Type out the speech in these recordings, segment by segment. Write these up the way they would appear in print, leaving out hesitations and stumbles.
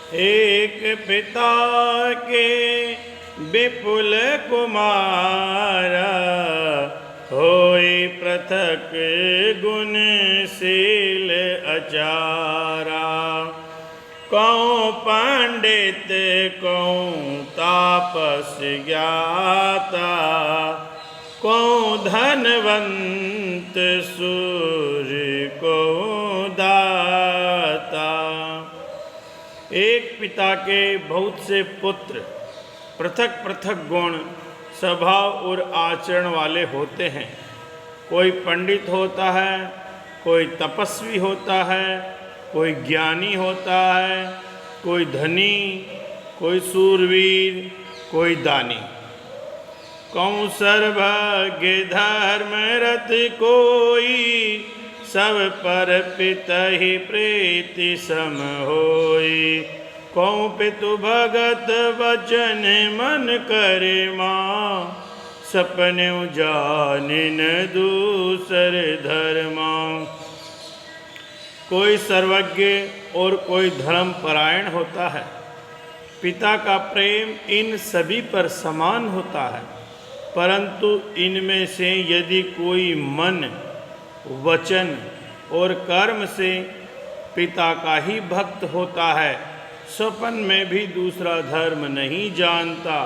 एक पिता के विपुल कुमारा, होई पृथक गुणशील अचारा। कौं पंडित कौं तापस ज्ञाता, कौं धनवंत सूर्य कौं दाता। एक पिता के बहुत से पुत्र पृथक पृथक गुण, स्वभाव और आचरण वाले होते हैं। कोई पंडित होता है, कोई तपस्वी होता है, कोई ज्ञानी होता है, कोई धनी, कोई सूरवीर, कोई दानी। कौं सर्वज्ञ धर्मरत कोई, सब पर पितहि प्रीति सम होई। कौं पितु भगत वचन मन करे माँ, सपने जानिन दूसर धर्मा। कोई सर्वज्ञ और कोई धर्म परायण होता है। पिता का प्रेम इन सभी पर समान होता है, परंतु इनमें से यदि कोई मन, वचन और कर्म से पिता का ही भक्त होता है, स्वपन में भी दूसरा धर्म नहीं जानता।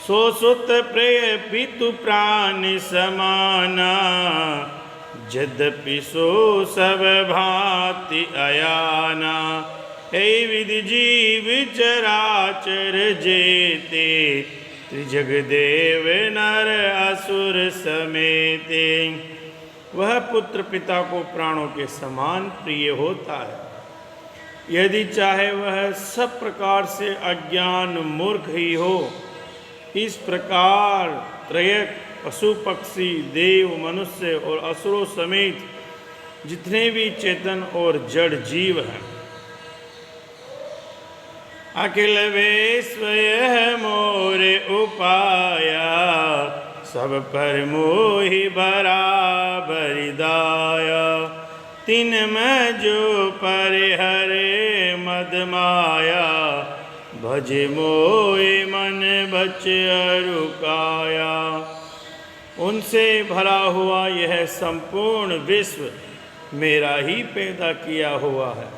सो सुत प्रिय पितु प्राण समाना, यद्यपि सो सब भांति अयाना। हे विधि जीव चराचर जेते, त्रिजगदेव नर असुर समेते। वह पुत्र पिता को प्राणों के समान प्रिय होता है। यदि चाहे वह सब प्रकार से अज्ञान मूर्ख ही हो। इस प्रकार त्रयक पशु पक्षी देव मनुष्य और असुरों समेत जितने भी चेतन और जड़ जीव हैं, अखिल विश्व मोरे उपाया, सब पर मोहि बराबरि दाया। तिन में जो परिहरे मद माया, भजे मोहि मन बच अरु काया। उनसे भरा हुआ यह संपूर्ण विश्व मेरा ही पैदा किया हुआ है,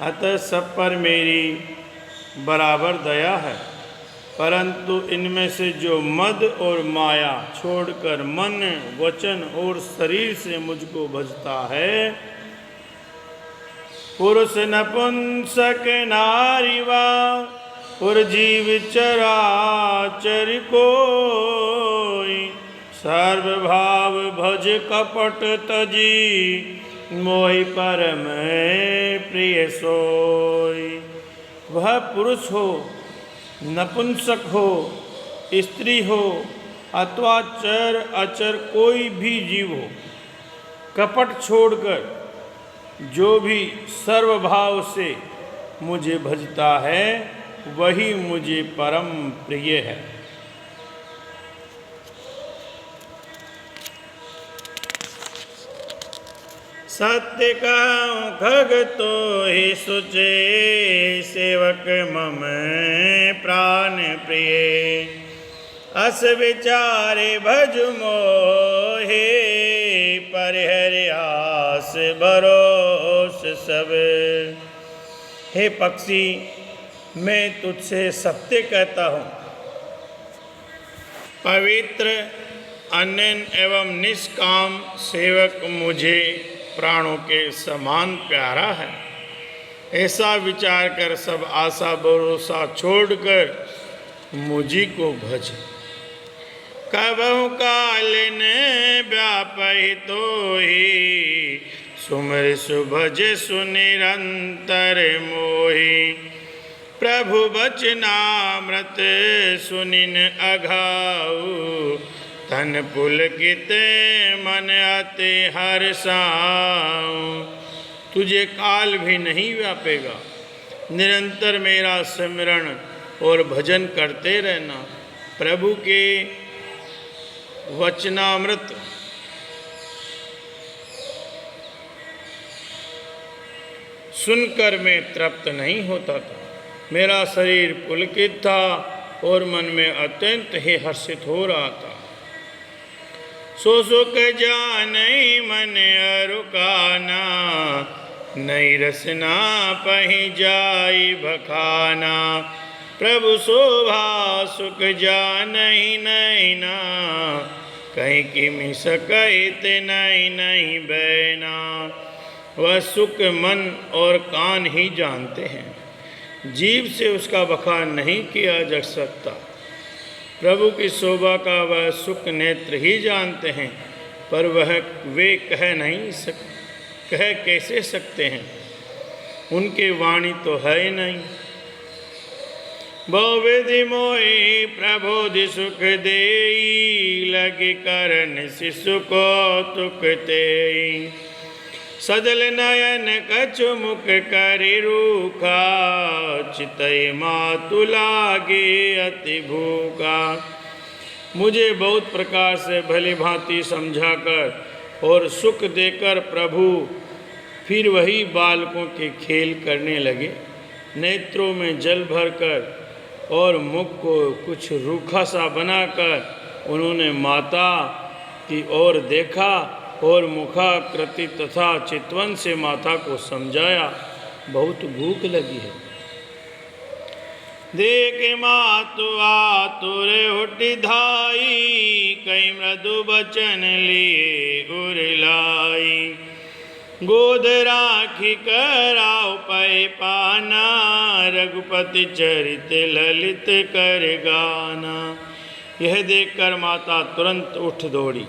अतः सब पर मेरी बराबर दया है। परंतु इनमें से जो मद और माया छोड़कर मन, वचन और शरीर से मुझको भजता है, पुरुष नपुंसक नारी वा पुरजीव चराचर कोई, सर्वभाव भज कपट तजी, मोहि परम प्रिय सोई। वह पुरुष हो, नपुंसक हो, स्त्री हो अथवा चर अचर कोई भी जीव हो, कपट छोड़कर जो भी सर्वभाव से मुझे भजता है, वही मुझे परम प्रिय है। सत्य कहूँ खग तो ही सुचे, सेवक मम प्राण प्रिय। अस विचारे भज मोहे, परिहरि आस भरोस सब। हे पक्षी, मैं तुझसे सत्य कहता हूँ, पवित्र अनन्य एवं निष्काम सेवक मुझे प्राणों के समान प्यारा है। ऐसा विचार कर सब आशा भरोसा छोड़कर मुझी को भज। कबहु काल ने व्यापहि तो ही, सुमर सुभज सुनिरंतर मोहि। प्रभु वचनामृत सुनिन अघाऊ, तन पुलकित मन अति हर्षाऊं। तुझे काल भी नहीं व्यापेगा, निरंतर मेरा स्मरण और भजन करते रहना। प्रभु के सुनकर मैं तृप्त नहीं होता था। मेरा शरीर पुलकित था और मन में अत्यंत ही हर्षित हो रहा था। सो सुख जानई मन अरुकाना, नई रसना पही जाई बखाना। प्रभु शोभा सुख जानई नैना, कहीं किमि सकैत नहीं नहीं बैना। वह सुख मन और कान ही जानते हैं, जीव से उसका बखान नहीं किया जा सकता। प्रभु की शोभा का वह सुख नेत्र ही जानते हैं, पर वे कह कैसे सकते हैं, उनके वाणी तो है ही नहीं। बहुविधि मोहि प्रबोधि सुख देई, लगी करन शिशु को तुक तेई। सजल नयन कछु मुख करि रूखा, चितई मातु लागे अति भूखा। मुझे बहुत प्रकार से भली भांति समझाकर और सुख देकर प्रभु फिर वही बालकों के खेल करने लगे। नेत्रों में जल भरकर और मुख को कुछ रूखा सा बनाकर उन्होंने माता की ओर देखा और मुखाकृति तथा चितवन से माता को समझाया, बहुत भूख लगी है। देख मातु आतुर उठी धाई, कई मृदु बचन लिए उरलाई। गोद राखी कराओ पै पाना, रघुपति चरित ललित कर गाना। यह देखकर माता तुरंत उठ दौड़ी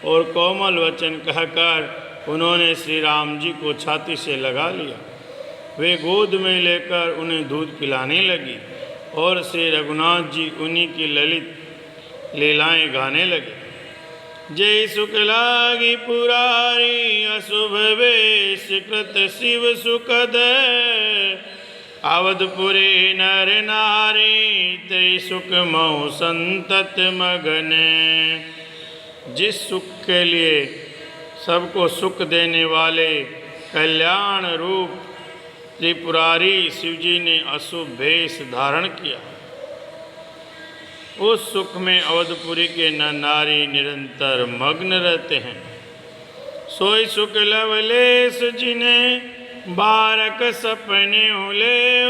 और कोमल वचन कहकर उन्होंने श्री राम जी को छाती से लगा लिया। वे गोद में लेकर उन्हें दूध पिलाने लगी और श्री रघुनाथ जी उन्हीं की ललित लीलाएं गाने लगे। जय सुख लागी पुरारी, अशुभ वेश कृत शिव सुखद। अवधपुरी नर नारी, तय सुख मऊ संतत मगन। जिस सुख के लिए सबको सुख देने वाले कल्याण रूप त्रिपुरारी शिवजी ने अशुभ वेश धारण किया, उस सुख में अवधपुरी के नर नारी निरंतर मग्न रहते हैं। सोई सुख लवलेश जिन्हें बारक सपने ले,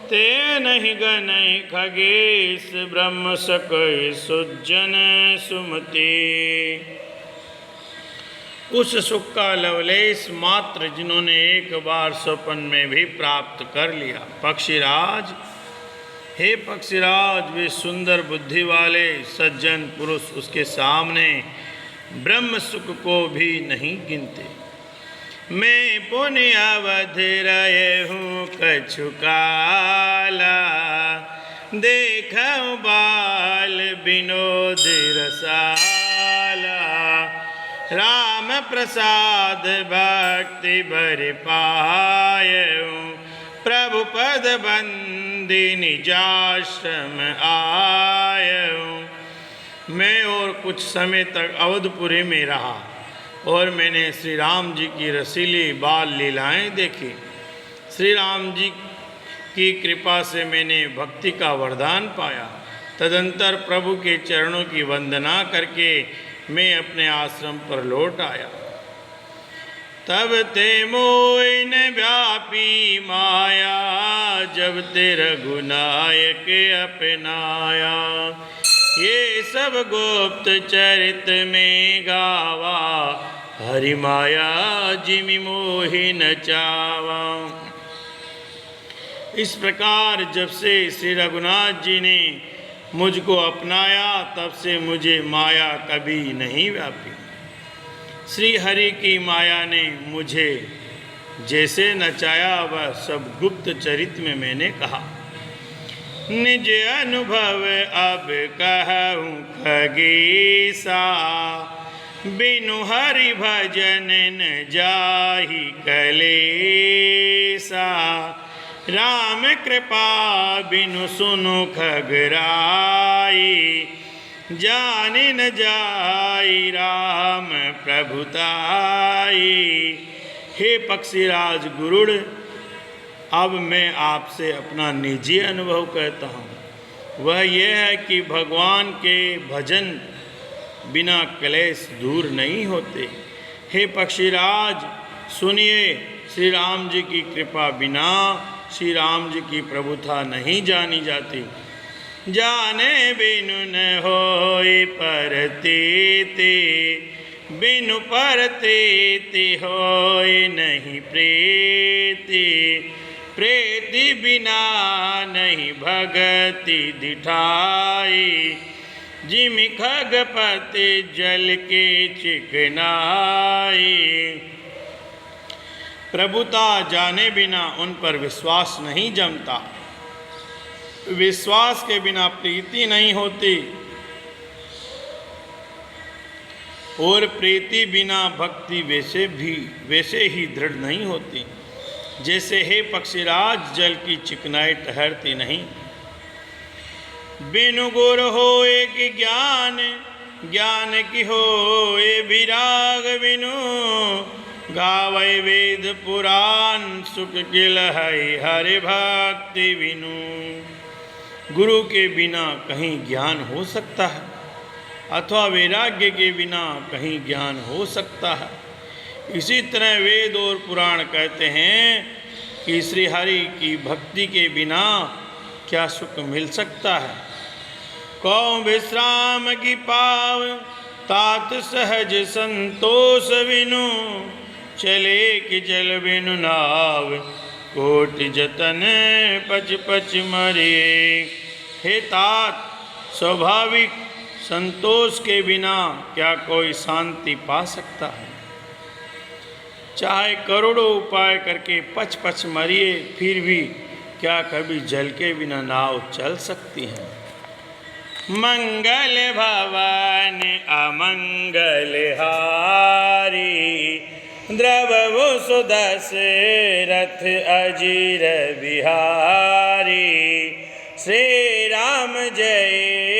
ते नहीं गनई खगेश ब्रह्म सकई सुजन सुमति। उस सुख का लवलेश मात्र जिन्होंने एक बार स्वप्न में भी प्राप्त कर लिया। पक्षीराज, हे पक्षीराज, वे सुंदर बुद्धि वाले सज्जन पुरुष उसके सामने ब्रह्म सुख को भी नहीं गिनते। मैं पुण्य अवध रहे हूँ कछु काला, देखऊँ बाल विनोद रसाला। राम प्रसाद भक्ति भर पायऊँ, प्रभु पद बंदी निजाश्रम आयऊँ। मैं और कुछ समय तक अवधपुरी में रहा और मैंने श्री राम जी की रसीली बाल लीलाएं देखी। श्री राम जी की कृपा से मैंने भक्ति का वरदान पाया। तदंतर प्रभु के चरणों की वंदना करके मैं अपने आश्रम पर लौट आया। तब ते मोहि न व्यापी माया, जब ते रघुनायक अपनाया। ये सब गुप्त चरित में गावा, हरि माया जिमि मोहि न चावा। इस प्रकार जब से श्री रघुनाथ जी ने मुझको अपनाया, तब से मुझे माया कभी नहीं व्यापी। श्री हरि की माया ने मुझे जैसे नचाया, वह सब गुप्त चरित में मैंने कहा। निज अनुभव अब कहूँ खगेसा, बिनु हरि भजन न जाहि कलेसा। राम कृपा बिनु सुनु खगराई, जानि न जाई राम प्रभुताई। हे पक्षीराज गुरुड़, अब मैं आपसे अपना निजी अनुभव कहता हूँ। वह यह है कि भगवान के भजन बिना क्लेश दूर नहीं होते। हे पक्षीराज सुनिए, श्री राम जी की कृपा बिना श्री राम जी की प्रभुता नहीं जानी जाती। जाने बिनु न होय परतीति, बिनु परतीति होय नहीं प्रीति, प्रीति बिना नहीं भगति दिठाई, जिमि खगपति जल के चिकनाई। प्रभुता जाने बिना उन पर विश्वास नहीं जमता, विश्वास के बिना प्रीति नहीं होती, और प्रीति बिना भक्ति वैसे ही दृढ़ नहीं होती। जैसे हे पक्षीराज जल की चिकनाई ठहरती नहीं। बिनु गुर होए कि ज्ञान, ज्ञान की होए विराग, बिनु गावै वेद पुराण, सुख किल है हरि भक्ति बिनु। गुरु के बिना कहीं ज्ञान हो सकता है, अथवा वैराग्य के बिना कहीं ज्ञान हो सकता है। इसी तरह वेद और पुराण कहते हैं कि श्री हरि की भक्ति के बिना क्या सुख मिल सकता है। कौ विश्राम की पाव, तात सहज संतोष बिनु, चले कि जल बिनु नाव, कोटि जतन पच पच मरे। हे तात, स्वाभाविक संतोष के बिना क्या कोई शांति पा सकता है। चाहे करोड़ों उपाय करके पच पच मरिए, फिर भी क्या कभी जल के बिना नाव चल सकती है। मंगल भवन अमंगल हारी, द्रवभु सुदशरथ अजीर बिहारी। श्री राम जय